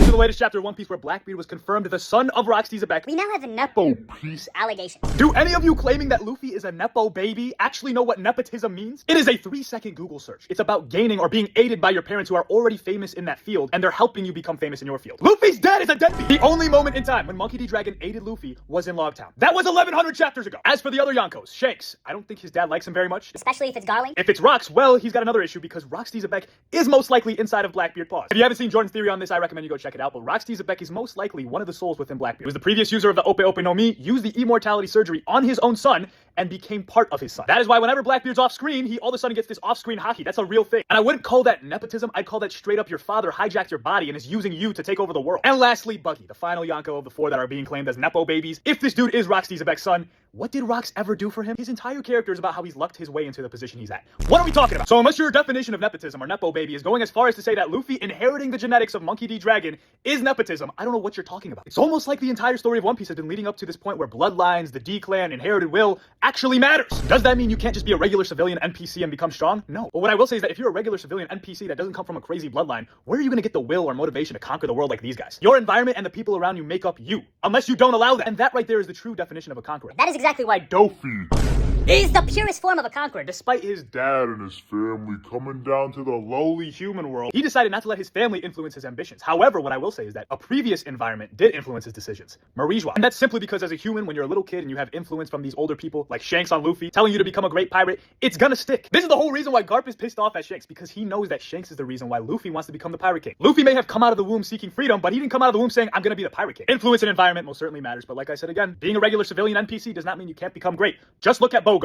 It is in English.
to the latest chapter of One Piece where Blackbeard was confirmed the son of Rocksteady Zebek. We now have a NEPO PIECE allegation. Do any of you claiming that Luffy is a Nepo baby actually know what nepotism means? It is a 3-second Google search. It's about gaining or being aided by your parents who are already famous in that field, and they're helping you become famous in your field. Luffy's dad is a deadbeat. The only moment in time when Monkey D. Dragon aided Luffy was in Logtown. That was 1100 chapters ago. As for the other Yonkos, Shanks, I don't think his dad likes him very much. Especially if it's Garling. If it's Rocks, well, he's got another issue because Rocksteady Zebek is most likely inside of Blackbeard Paws. If you haven't seen Jordan's theory on this, I recommend you go check it out, but Rocksteady Zebek is most likely one of the souls within Blackbeard. He was the previous user of the Ope Ope no Mi, used the immortality surgery on his own son, and became part of his son. That is why whenever Blackbeard's off screen, he all of a sudden gets this off-screen haki. That's a real thing. And I wouldn't call that nepotism, I'd call that straight up your father hijacked your body and is using you to take over the world. And lastly, Buggy, the final Yonko of the 4 that are being claimed as Nepo babies. If this dude is Rocksteady Zebek's son, what did Rocks ever do for him? His entire character is about how he's lucked his way into the position he's at. What are we talking about? So unless your definition of nepotism or Nepo baby is going as far as to say that Luffy inheriting the genetics of Monkey D. Dragon is nepotism, I don't know what you're talking about. It's almost like the entire story of One Piece has been leading up to this point where bloodlines, the D-clan, inherited will actually matters. Does that mean you can't just be a regular civilian NPC and become strong? No. But what I will say is that if you're a regular civilian NPC that doesn't come from a crazy bloodline, where are you going to get the will or motivation to conquer the world like these guys? Your environment and the people around you make up you, unless you don't allow that. And that right there is the true definition of a conqueror. That is exactly why Dofi is the purest form of a conqueror. Despite his dad and his family coming down to the lowly human world, he decided not to let his family influence his ambitions. However, what I will say is that a previous environment did influence his decisions. Marijois. And that's simply because as a human, when you're a little kid and you have influence from these older people, like Shanks on Luffy, telling you to become a great pirate, it's gonna stick. This is the whole reason why Garp is pissed off at Shanks, because he knows that Shanks is the reason why Luffy wants to become the Pirate King. Luffy may have come out of the womb seeking freedom, but he didn't come out of the womb saying, I'm gonna be the Pirate King. Influence and environment most certainly matters, but like I said again, being a regular civilian NPC does not mean you can't become great. Just look at Bogart.